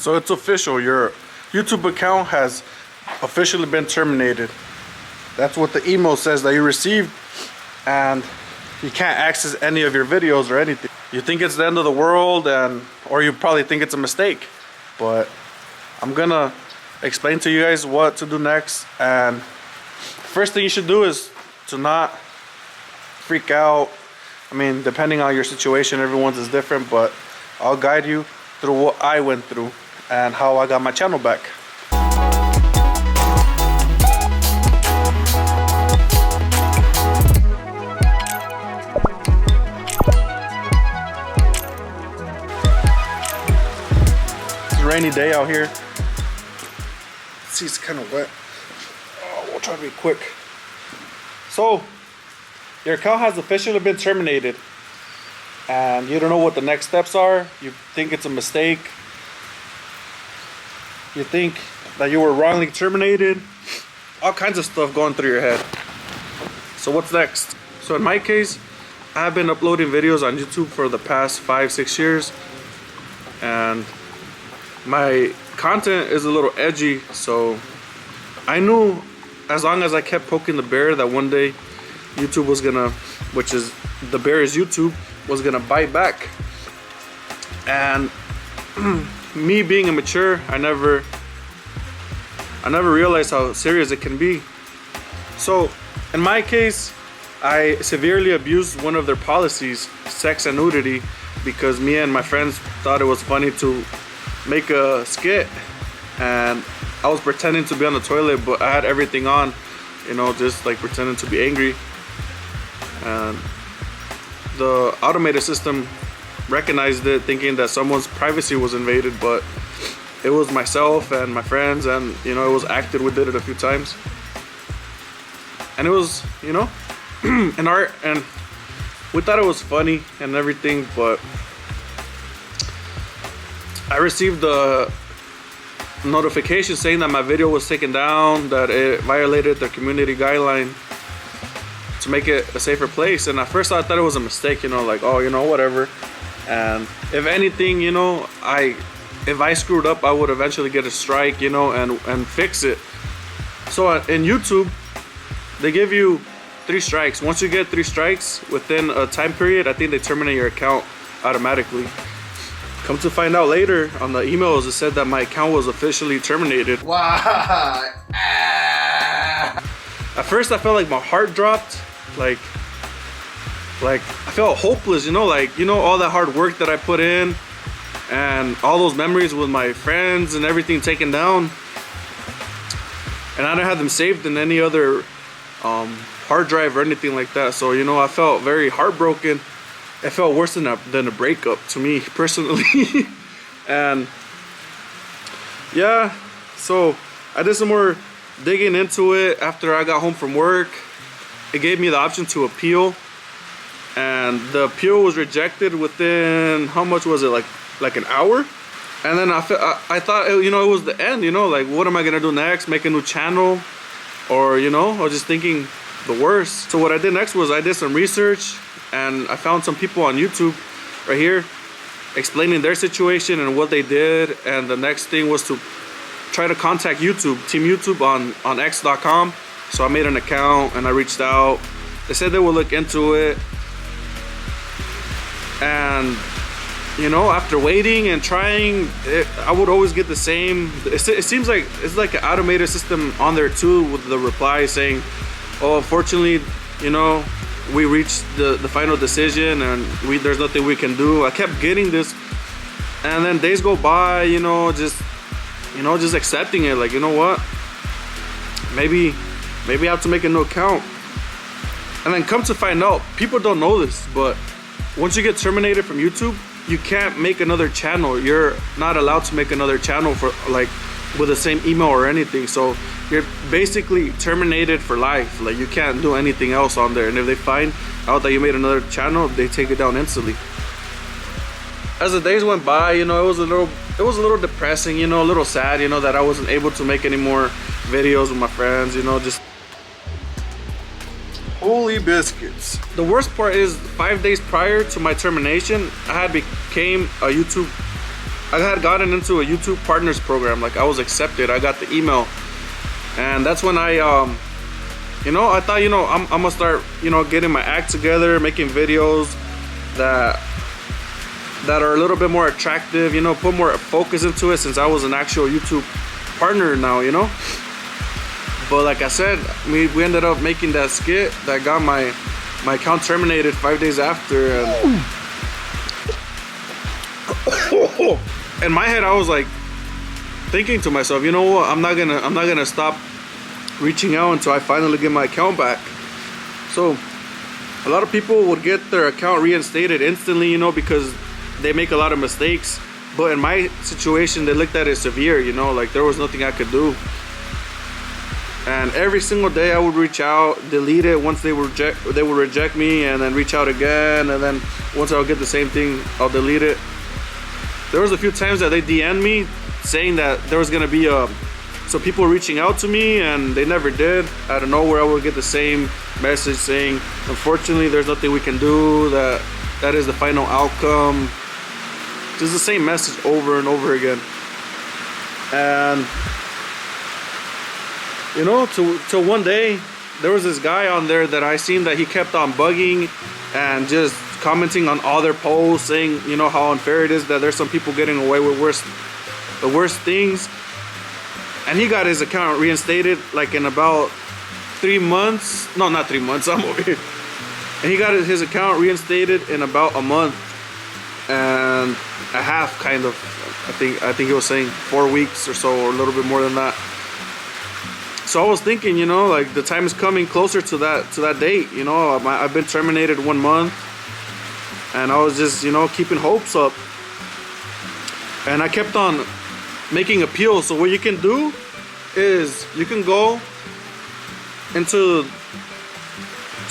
So it's official. Your YouTube account has officially been terminated. That's what the email says that you received, and you can't access any of your videos or anything. You think it's the end of the world, or you probably think it's a mistake, but I'm gonna explain to you guys what to do next. And first thing you should do is to not freak out. I mean, depending on your situation, everyone's is different, but I'll guide you through what I went through and how I got my channel back. It's a rainy day out here. Let's see, it's kind of wet. Oh, we'll try to be quick. So, your account has officially been terminated, and you don't know what the next steps are. You think it's a mistake. You think that you were wrongly terminated. All kinds of stuff going through your head. So what's next? So in my case, I've been uploading videos on YouTube for the past 5-6 years, and my content is a little edgy, so I knew as long as I kept poking the bear that one day YouTube was gonna, which is the bear is YouTube, was gonna bite back. And me being immature, I never realized how serious it can be. So in my case, I severely abused one of their policies, sex and nudity, because me and my friends thought it was funny to make a skit, and I was pretending to be on the toilet, but I had everything on, you know, just like pretending to be angry. And the automated system recognized it, thinking that someone's privacy was invaded, but it was myself and my friends, and you know, it was acted. We did it a few times, and it was, you know, an art, and we thought it was funny and everything. But I received a notification saying that my video was taken down, that it violated the community guideline to make it a safer place. And at first I thought it was a mistake, you know, like, oh, you know, whatever. And if anything, you know, if I screwed up, I would eventually get a strike, you know, and fix it. So in YouTube, they give you 3 strikes. Once you get 3 strikes within a time period, I think they terminate your account automatically. Come to find out later on the emails, it said that my account was officially terminated. Wow. At first I felt like my heart dropped. Like I felt hopeless, you know, like, you know, all that hard work that I put in and all those memories with my friends and everything taken down, and I don't have them saved in any other hard drive or anything like that. So, you know, I felt very heartbroken. It felt worse than a breakup to me personally. And yeah, so I did some more digging into it after I got home from work. It gave me the option to appeal, and the appeal was rejected within, how much was it, like an hour? And then I thought, you know, it was the end, you know, like, what am I gonna do next? Make a new channel? Or, you know, I was just thinking the worst. So what I did next was I did some research, and I found some people on YouTube right here explaining their situation and what they did. And the next thing was to try to contact YouTube, Team YouTube on X.com. So I made an account and I reached out. They said they would look into it. And, you know, after waiting and trying, I would always get the same. It seems like it's like an automated system on there too, with the reply saying, oh, unfortunately, you know, we reached the final decision and there's nothing we can do. I kept getting this, and then days go by, you know, just accepting it, like, you know what, maybe I have to make a new account. And then come to find out, people don't know this, but once you get terminated from YouTube, you can't make another channel. You're not allowed to make another channel for, like, with the same email or anything. So you're basically terminated for life. Like, you can't do anything else on there. And if they find out that you made another channel, they take it down instantly. As the days went by, you know, it was a little depressing, you know, a little sad, you know, that I wasn't able to make any more videos with my friends, you know, just Holy biscuits. The worst part is 5 days prior to my termination, I I had gotten into a YouTube Partners program. Like I was accepted. I got the email, and that's when I I thought, I'm gonna start, getting my act together, making videos that are a little bit more attractive, put more focus into it, since I was an actual YouTube partner now, But like I said, we ended up making that skit that got my account terminated 5 days after. And in my head, I was like thinking to myself, you know what? I'm not gonna stop reaching out until I finally get my account back. So a lot of people would get their account reinstated instantly, because they make a lot of mistakes. But in my situation, they looked at it severe, like there was nothing I could do. And every single day I would reach out, delete it. Once they would reject me, and then reach out again. And then once I'll get the same thing, I'll delete it. There was a few times that they DM'd me saying that there was gonna be so people reaching out to me, and they never did. Out of nowhere, I would get the same message saying, unfortunately, there's nothing we can do. That is the final outcome. Just the same message over and over again. And till one day, there was this guy on there that I seen that he kept on bugging and just commenting on all their posts, saying, how unfair it is that there's some people getting away with the worst things. And he got his account reinstated like in about 3 months. No, not 3 months, I'm over here. And he got his account reinstated in about a month and a half, kind of. I think he was saying 4 weeks or so, or a little bit more than that. So I was thinking, like the time is coming closer to that date. I've been terminated 1 month, and I was just, keeping hopes up. And I kept on making appeals. So what you can do is you can go into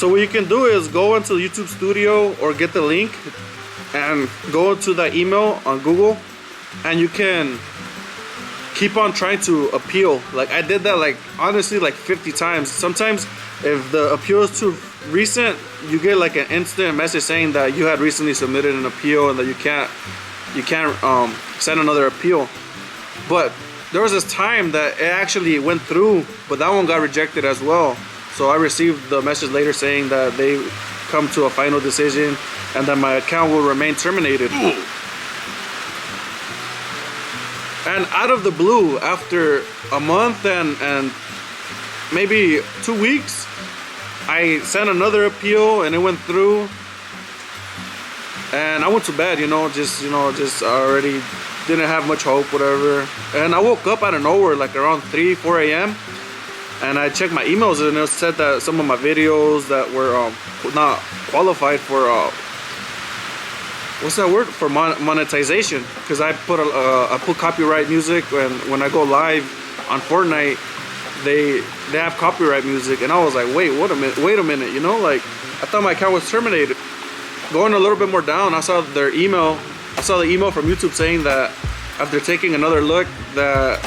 YouTube Studio, or get the link and go to that email on Google, and you can keep on trying to appeal. Like I did that, like honestly, like 50 times. Sometimes if the appeal is too recent, you get like an instant message saying that you had recently submitted an appeal and that you can't send another appeal. But there was this time that it actually went through, but that one got rejected as well. So I received the message later saying that they come to a final decision and that my account will remain terminated. And out of the blue, after a month and maybe 2 weeks, I sent another appeal and it went through. And I went to bed, just already didn't have much hope, whatever. And I woke up out of nowhere, like around 3, 4 a.m. And I checked my emails, and it said that some of my videos that were not qualified for what's that word, for monetization, because I put copyright music, and when I go live on Fortnite, they have copyright music. And I was like, wait a minute, like I thought my account was terminated. Going a little bit more down, I saw the email from YouTube saying that after taking another look, that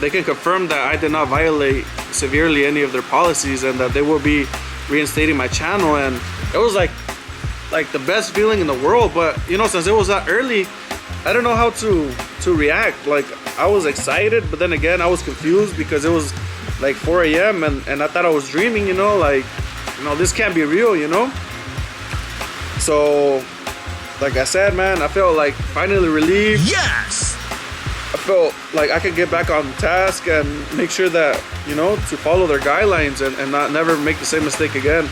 they can confirm that I did not violate severely any of their policies, and that they will be reinstating my channel. And it was like the best feeling in the world. But since it was that early, I don't know how to react. Like I was excited, but then again I was confused, because it was like 4 a.m. and I thought I was dreaming, this can't be real, So like I said, man, I felt like finally relieved. Yes! I felt like I could get back on task and make sure that, to follow their guidelines and not never make the same mistake again.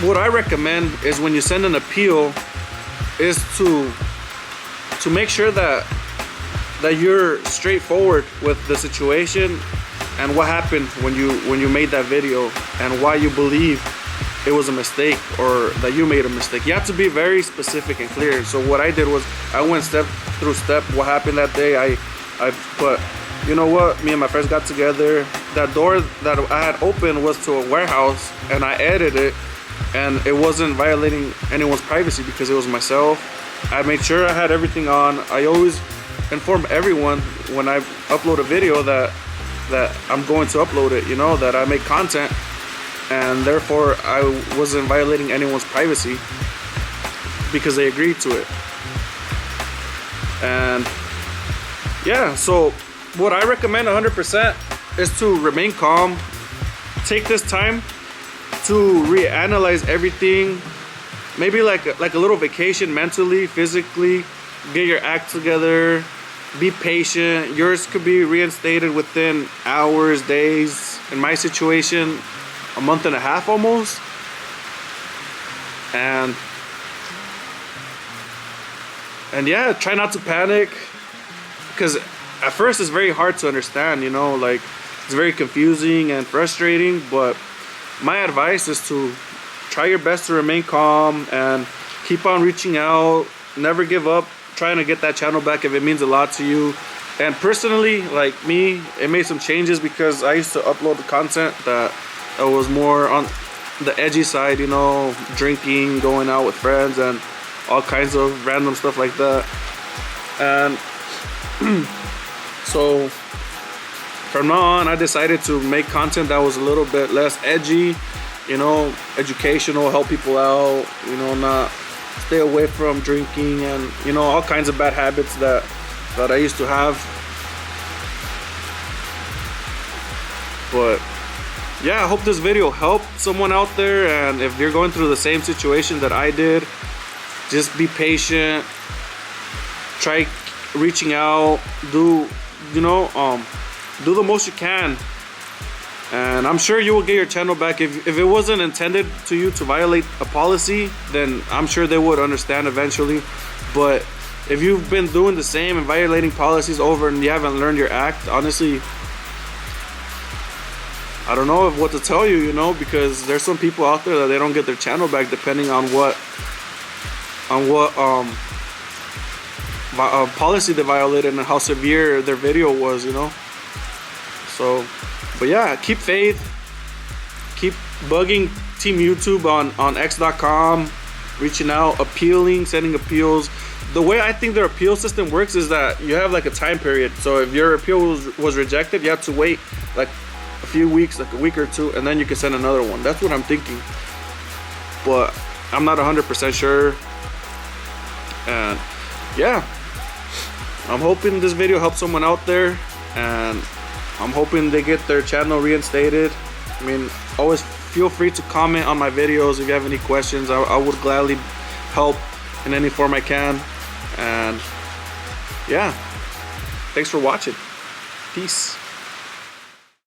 What I recommend is, when you send an appeal, is to make sure that you're straightforward with the situation and what happened when you made that video, and why you believe it was a mistake, or that you made a mistake. You have to be very specific and clear. So what I did was, I went step through step what happened that day. I put, me and my friends got together. That door that I had opened was to a warehouse, and I edited it, and it wasn't violating anyone's privacy because it was myself. I made sure I had everything on. I always inform everyone when I upload a video that I'm going to upload it, that I make content, and therefore I wasn't violating anyone's privacy because they agreed to it. And yeah, so what I recommend 100% is to remain calm. Take this time to reanalyze everything. Maybe like a little vacation mentally, physically. Get your act together. Be patient. Yours could be reinstated within hours, days. In my situation, a month and a half almost. And yeah, try not to panic, because at first it's very hard to understand, you know, like it's very confusing and frustrating. But my advice is to try your best to remain calm and keep on reaching out. Never give up trying to get that channel back if it means a lot to you. And personally, like me, it made some changes because I used to upload the content that was more on the edgy side, you know, drinking, going out with friends, and all kinds of random stuff like that. And so from now on, I decided to make content that was a little bit less edgy, you know, educational, help people out, you know, not stay away from drinking and, you know, all kinds of bad habits that I used to have. But yeah, I hope this video helped someone out there. And if you're going through the same situation that I did, just be patient. Try reaching out. Do the most you can. And I'm sure you will get your channel back. If it wasn't intended to you to violate a policy, then I'm sure they would understand eventually. But if you've been doing the same and violating policies over and you haven't learned your act, honestly, I don't know what to tell you, you know, because there's some people out there that they don't get their channel back depending on what policy they violated and how severe their video was, you know. So, but yeah, keep faith. Keep bugging Team YouTube on X.com, reaching out, appealing, sending appeals. The way I think their appeal system works is that you have like a time period. So if your appeal was rejected, you have to wait like a few weeks, like a week or two, and then you can send another one. That's what I'm thinking, but I'm not 100% sure. And yeah, I'm hoping this video helps someone out there, and I'm hoping they get their channel reinstated. I mean, always feel free to comment on my videos if you have any questions. I would gladly help in any form I can. And yeah, thanks for watching. Peace.